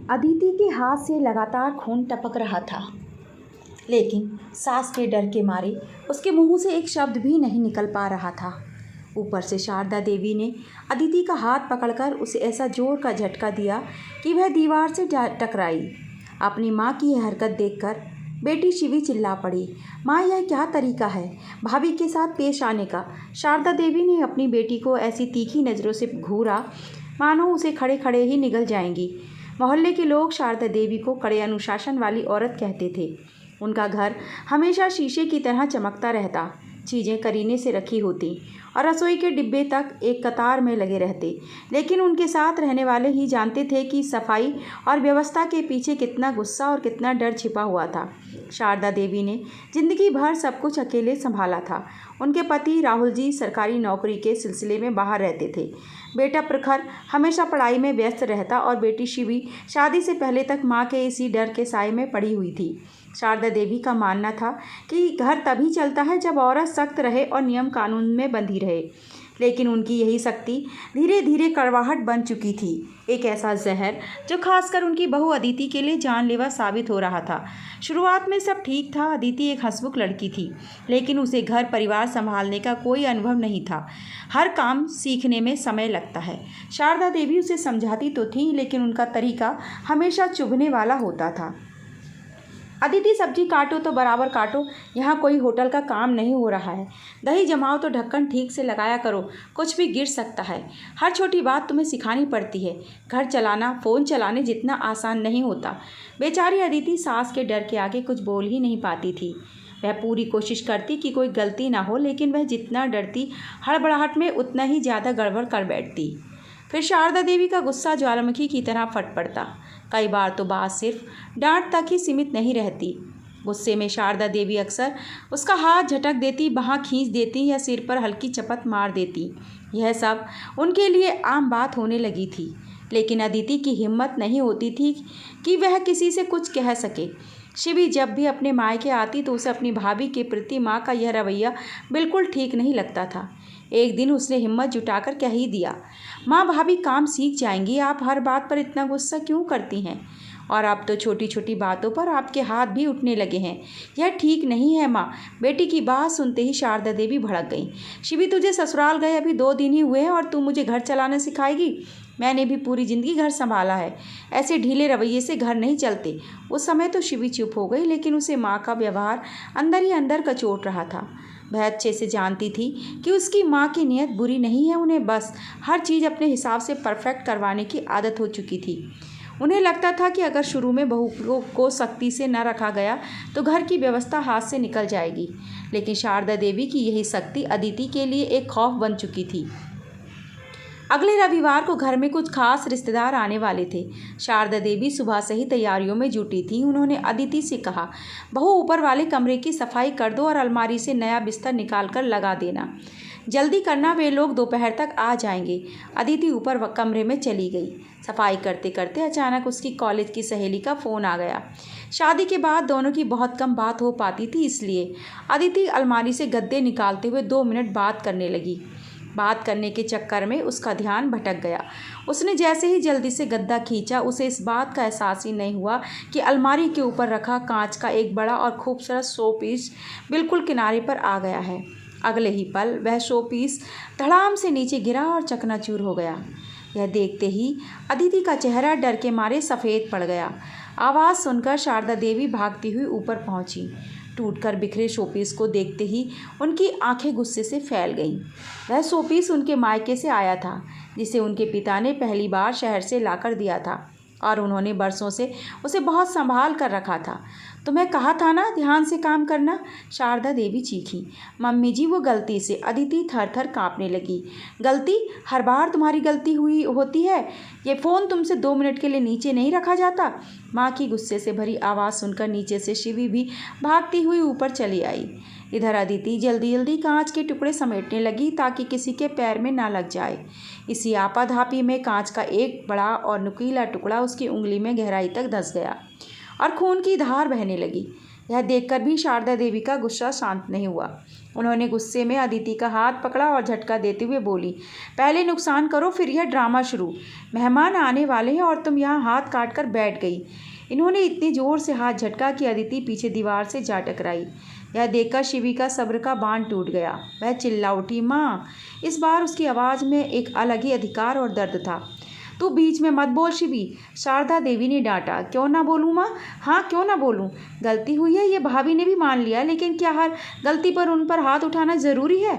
अदिति के हाथ से लगातार खून टपक रहा था, लेकिन सास के डर के मारे उसके मुंह से एक शब्द भी नहीं निकल पा रहा था। ऊपर से शारदा देवी ने अदिति का हाथ पकड़कर उसे ऐसा जोर का झटका दिया कि वह दीवार से टकराई। अपनी माँ की यह हरकत देखकर बेटी शिवी चिल्ला पड़ी, माँ यह क्या तरीका है भाभी के साथ पेश आने का। शारदा देवी ने अपनी बेटी को ऐसी तीखी नज़रों से घूरा मानो उसे खड़े खड़े ही निगल जाएंगी। मोहल्ले के लोग शारदा देवी को कड़े अनुशासन वाली औरत कहते थे। उनका घर हमेशा शीशे की तरह चमकता रहता, चीज़ें करीने से रखी होती और रसोई के डिब्बे तक एक कतार में लगे रहते। लेकिन उनके साथ रहने वाले ही जानते थे कि सफाई और व्यवस्था के पीछे कितना गुस्सा और कितना डर छिपा हुआ था। शारदा देवी ने जिंदगी भर सब कुछ अकेले संभाला था। उनके पति राहुल जी सरकारी नौकरी के सिलसिले में बाहर रहते थे। बेटा प्रखर हमेशा पढ़ाई में व्यस्त रहता और बेटी शिवी शादी से पहले तक माँ के इसी डर के साए में पड़ी हुई थी। शारदा देवी का मानना था कि घर तभी चलता है जब औरत सख्त रहे और नियम कानून में बंधी रहे। लेकिन उनकी यही शक्ति धीरे धीरे कड़वाहट बन चुकी थी, एक ऐसा जहर जो खासकर उनकी बहू अदिति के लिए जानलेवा साबित हो रहा था। शुरुआत में सब ठीक था। अदिति एक हंसमुख लड़की थी, लेकिन उसे घर परिवार संभालने का कोई अनुभव नहीं था। हर काम सीखने में समय लगता है। शारदा देवी उसे समझाती तो थी, लेकिन उनका तरीका हमेशा चुभने वाला होता था। अदिति सब्जी काटो तो बराबर काटो, यहाँ कोई होटल का काम नहीं हो रहा है। दही जमाओ तो ढक्कन ठीक से लगाया करो, कुछ भी गिर सकता है। हर छोटी बात तुम्हें सिखानी पड़ती है। घर चलाना फ़ोन चलाने जितना आसान नहीं होता। बेचारी अदिति सास के डर के आगे कुछ बोल ही नहीं पाती थी। वह पूरी कोशिश करती कि कोई गलती ना हो, लेकिन वह जितना डरती हड़बड़ाहट में उतना ही ज़्यादा गड़बड़ कर बैठती। फिर शारदा देवी का गुस्सा ज्वालामुखी की तरह फट पड़ता। कई बार तो बात सिर्फ डांट तक ही सीमित नहीं रहती। गुस्से में शारदा देवी अक्सर उसका हाथ झटक देती, बाँह खींच देती या सिर पर हल्की चपत मार देती। यह सब उनके लिए आम बात होने लगी थी, लेकिन अदिति की हिम्मत नहीं होती थी कि वह किसी से कुछ कह सके। शिवी जब भी अपने मायके आती तो उसे अपनी भाभी के प्रति माँ का यह रवैया बिल्कुल ठीक नहीं लगता था। एक दिन उसने हिम्मत जुटाकर कह ही दिया, माँ भाभी काम सीख जाएंगी, आप हर बात पर इतना गुस्सा क्यों करती हैं? और अब तो छोटी छोटी बातों पर आपके हाथ भी उठने लगे हैं। यह ठीक नहीं है माँ। बेटी की बात सुनते ही शारदा देवी भड़क गई। शिवी तुझे ससुराल गए अभी 2 दिन ही हुए हैं और तू मुझे घर चलाना सिखाएगी? मैंने भी पूरी ज़िंदगी घर संभाला है। ऐसे ढीले रवैये से घर नहीं चलते। उस समय तो शिवी चुप हो गई, लेकिन उसे माँ का व्यवहार अंदर ही अंदर कचोट रहा था। वह अच्छे से जानती थी कि उसकी माँ की नीयत बुरी नहीं है। उन्हें बस हर चीज़ अपने हिसाब से परफेक्ट करवाने की आदत हो चुकी थी। उन्हें लगता था कि अगर शुरू में बहू को सख्ती से न रखा गया तो घर की व्यवस्था हाथ से निकल जाएगी। लेकिन शारदा देवी की यही शक्ति अदिति के लिए एक खौफ बन चुकी थी। अगले रविवार को घर में कुछ खास रिश्तेदार आने वाले थे। शारदा देवी सुबह से ही तैयारियों में जुटी थी। उन्होंने अदिति से कहा, बहू ऊपर वाले कमरे की सफाई कर दो और अलमारी से नया बिस्तर निकाल कर लगा देना। जल्दी करना, वे लोग दोपहर तक आ जाएंगे। अदिति ऊपर कमरे में चली गई। सफाई करते करते अचानक उसकी कॉलेज की सहेली का फ़ोन आ गया। शादी के बाद दोनों की बहुत कम बात हो पाती थी, इसलिए अदिति अलमारी से गद्दे निकालते हुए 2 मिनट बात करने लगी। बात करने के चक्कर में उसका ध्यान भटक गया। उसने जैसे ही जल्दी से गद्दा खींचा, उसे इस बात का एहसास ही नहीं हुआ कि अलमारी के ऊपर रखा कांच का एक बड़ा और खूबसूरत शो पीस बिल्कुल किनारे पर आ गया है। अगले ही पल वह शो पीस धड़ाम से नीचे गिरा और चकनाचूर हो गया। यह देखते ही अदिति का चेहरा डर के मारे सफ़ेद पड़ गया। आवाज़ सुनकर शारदा देवी भागती हुई ऊपर पहुंची। टूटकर बिखरे शोपीस को देखते ही उनकी आंखें गुस्से से फैल गईं। वह शोपीस उनके मायके से आया था, जिसे उनके पिता ने पहली बार शहर से लाकर दिया था और उन्होंने बरसों से उसे बहुत संभाल कर रखा था। तुम्हें कहा था ना ध्यान से काम करना, शारदा देवी चीखी। मम्मी जी वो गलती से। अदिति थर थर काँपने लगी। गलती? हर बार तुम्हारी गलती हुई होती है। ये फ़ोन तुमसे 2 मिनट के लिए नीचे नहीं रखा जाता? माँ की गुस्से से भरी आवाज़ सुनकर नीचे से शिवी भी भागती हुई ऊपर चली आई। इधर अदिति जल्दी जल्दी कांच के टुकड़े समेटने लगी ताकि किसी के पैर में ना लग जाए। इसी आपाधापी में कांच का एक बड़ा और नुकीला टुकड़ा उसकी उंगली में गहराई तक धंस गया और खून की धार बहने लगी। यह देखकर भी शारदा देवी का गुस्सा शांत नहीं हुआ। उन्होंने गुस्से में अदिति का हाथ पकड़ा और झटका देते हुए बोली, पहले नुकसान करो फिर यह ड्रामा शुरू। मेहमान आने वाले हैं और तुम यहाँ हाथ काट कर बैठ गई। इन्होंने इतनी जोर से हाथ झटका कि अदिति पीछे दीवार से जा टकराई। यह देखकर शिवी का सब्र का बांध टूट गया। वह चिल्ला उठी, माँ। इस बार उसकी आवाज़ में एक अलग ही अधिकार और दर्द था। तू बीच में मत बोल शिवी, शारदा देवी ने डांटा। क्यों ना बोलूँ माँ? हाँ, क्यों ना बोलूँ? गलती हुई है ये भाभी ने भी मान लिया, लेकिन क्या हर गलती पर उन पर हाथ उठाना ज़रूरी है?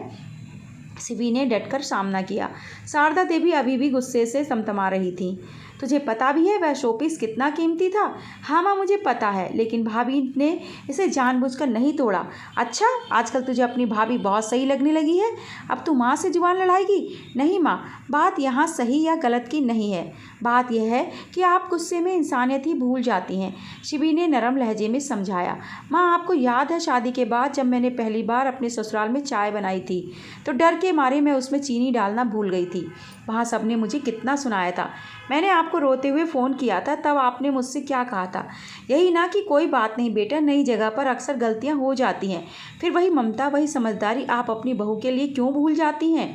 शिवी ने डटकर सामना किया। शारदा देवी अभी भी गुस्से से तमतमा रही थी। तुझे पता भी है वह शोपीस कितना कीमती था? हाँ माँ, मुझे पता है, लेकिन भाभी ने इसे जानबूझकर नहीं तोड़ा। अच्छा, आजकल तुझे अपनी भाभी बहुत सही लगने लगी है। अब तू माँ से जुबान लड़ाएगी? नहीं माँ, बात यहाँ सही या गलत की नहीं है। बात यह है कि आप गुस्से में इंसानियत ही भूल जाती हैं, शिवी ने नरम लहजे में समझाया। माँ, आपको याद है शादी के बाद जब मैंने पहली बार अपने ससुराल में चाय बनाई थी तो डर के मारे मैं उसमें चीनी डालना भूल गई थी। वहाँ सबने मुझे कितना सुनाया था। मैंने आपको रोते हुए फ़ोन किया था, तब आपने मुझसे क्या कहा था? यही ना कि कोई बात नहीं बेटा, नई जगह पर अक्सर गलतियाँ हो जाती हैं। फिर वही ममता, वही समझदारी आप अपनी बहू के लिए क्यों भूल जाती हैं?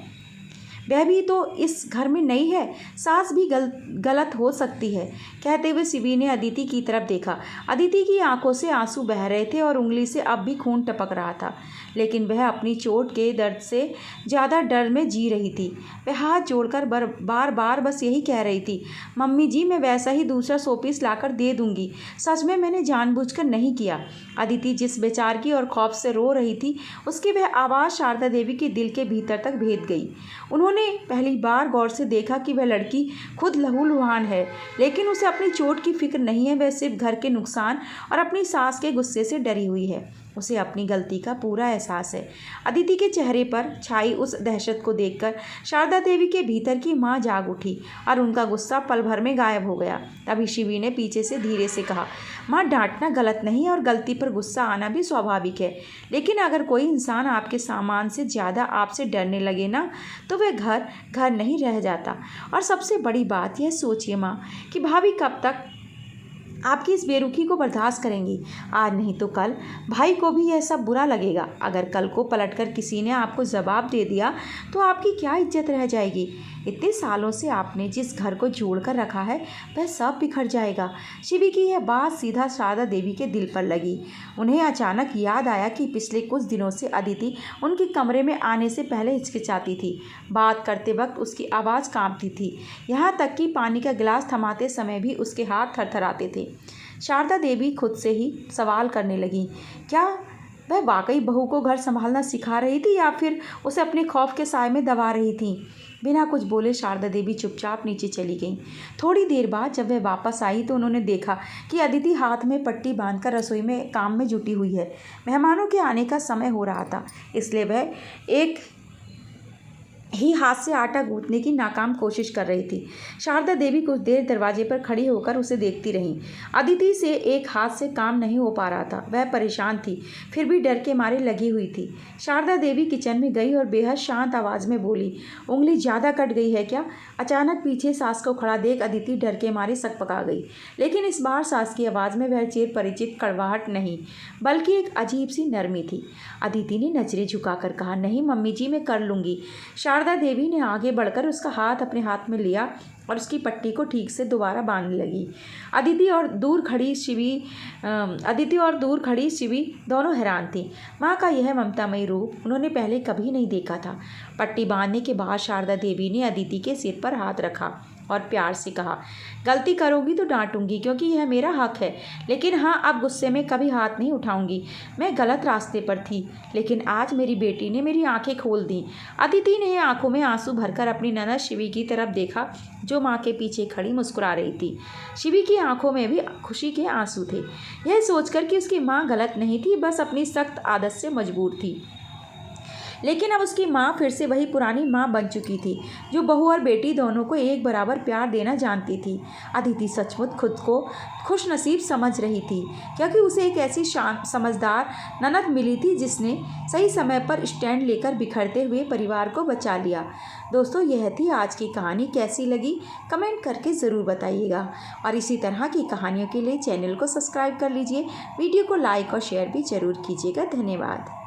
वह भी तो इस घर में नई है, सास भी गलत हो सकती है। कहते हुए शिवी ने अदिति की तरफ देखा। अदिति की आंखों से आंसू बह रहे थे और उंगली से अब भी खून टपक रहा था, लेकिन वह अपनी चोट के दर्द से ज़्यादा डर में जी रही थी। वह हाथ जोड़कर बार बार बस यही कह रही थी, मम्मी जी मैं वैसा ही दूसरा शोपीस लाकर दे दूँगी, सच में मैंने जानबूझकर नहीं किया। अदिति जिस बेचारगी और खौफ से रो रही थी, उसकी वह आवाज़ शारदा देवी के दिल के भीतर तक भेद गई। उन्होंने पहली बार गौर से देखा कि वह लड़की खुद लहूलुहान है, लेकिन उसे अपनी चोट की फिक्र नहीं है। वह सिर्फ घर के नुकसान और अपनी सास के गुस्से से डरी हुई है। उसे अपनी गलती का पूरा एहसास है। अदिति के चेहरे पर छाई उस दहशत को देखकर शारदा देवी के भीतर की माँ जाग उठी और उनका गुस्सा पल भर में गायब हो गया। तभी शिवी ने पीछे से धीरे से कहा, माँ, डांटना गलत नहीं है और गलती पर गुस्सा आना भी स्वाभाविक है, लेकिन अगर कोई इंसान आपके सामान से ज़्यादा आपसे डरने लगे ना, तो वह घर नहीं रह जाता। और सबसे बड़ी बात यह सोचिए माँ कि भाभी कब तक आपकी इस बेरुखी को बर्दाश्त करेंगी? आज नहीं तो कल भाई को भी यह सब बुरा लगेगा। अगर कल को पलटकर किसी ने आपको जवाब दे दिया तो आपकी क्या इज्जत रह जाएगी? इतने सालों से आपने जिस घर को जोड़ कर रखा है वह सब बिखर जाएगा। शिवी की यह बात सीधा शारदा देवी के दिल पर लगी। उन्हें अचानक याद आया कि पिछले कुछ दिनों से अदिति उनके कमरे में आने से पहले हिचकिचाती थी। बात करते वक्त उसकी आवाज़ कांपती थी, यहाँ तक कि पानी का गिलास थमाते समय भी उसके हाथ थरथराते थे। शारदा देवी खुद से ही सवाल करने लगी, क्या वह वाकई बहू को घर संभालना सिखा रही थी या फिर उसे अपने खौफ के साए में दबा रही थी? बिना कुछ बोले शारदा देवी चुपचाप नीचे चली गई। थोड़ी देर बाद जब वह वापस आई तो उन्होंने देखा कि अदिति हाथ में पट्टी बांधकर रसोई में काम में जुटी हुई है। मेहमानों के आने का समय हो रहा था, इसलिए वह एक ही हाथ से आटा गूंथने की नाकाम कोशिश कर रही थी। शारदा देवी कुछ देर दरवाजे पर खड़ी होकर उसे देखती रही। अदिति से एक हाथ से काम नहीं हो पा रहा था। वह परेशान थी, फिर भी डर के मारे लगी हुई थी। शारदा देवी किचन में गई और बेहद शांत आवाज़ में बोली, उंगली ज़्यादा कट गई है क्या? अचानक पीछे सास को खड़ा देख अदिति डर के मारे सकपका गई, लेकिन इस बार सास की आवाज़ में वह चिर परिचित कड़वाहट नहीं, बल्कि एक अजीब सी नरमी थी। अदिति ने नजरें झुकाकर कहा, नहीं मम्मी जी, मैं कर लूँगी। शारदा देवी ने आगे बढ़कर उसका हाथ अपने हाथ में लिया और उसकी पट्टी को ठीक से दोबारा बांधने लगी। अदिति और दूर खड़ी शिवी दोनों हैरान थी। माँ का यह ममतामयी रूप उन्होंने पहले कभी नहीं देखा था। पट्टी बांधने के बाद शारदा देवी ने अदिति के सिर पर हाथ रखा और प्यार से कहा, गलती करोगी तो डांटूंगी क्योंकि यह मेरा हक है, लेकिन हाँ, अब गुस्से में कभी हाथ नहीं उठाऊंगी। मैं गलत रास्ते पर थी, लेकिन आज मेरी बेटी ने मेरी आंखें खोल दी। अदिति ने आंखों में आंसू भरकर अपनी ननद शिवी की तरफ देखा, जो माँ के पीछे खड़ी मुस्कुरा रही थी। शिवी की आंखों में भी खुशी के आंसू थे, यह सोचकर कि उसकी माँ गलत नहीं थी, बस अपनी सख्त आदत से मजबूर थी। लेकिन अब उसकी माँ फिर से वही पुरानी माँ बन चुकी थी, जो बहू और बेटी दोनों को एक बराबर प्यार देना जानती थी। अदिति सचमुच खुद को खुशनसीब समझ रही थी, क्योंकि उसे एक ऐसी शांत समझदार ननद मिली थी जिसने सही समय पर स्टैंड लेकर बिखरते हुए परिवार को बचा लिया। दोस्तों, यह थी आज की कहानी। कैसी लगी कमेंट करके ज़रूर बताइएगा, और इसी तरह की कहानियों के लिए चैनल को सब्सक्राइब कर लीजिए। वीडियो को लाइक और शेयर भी ज़रूर कीजिएगा। धन्यवाद।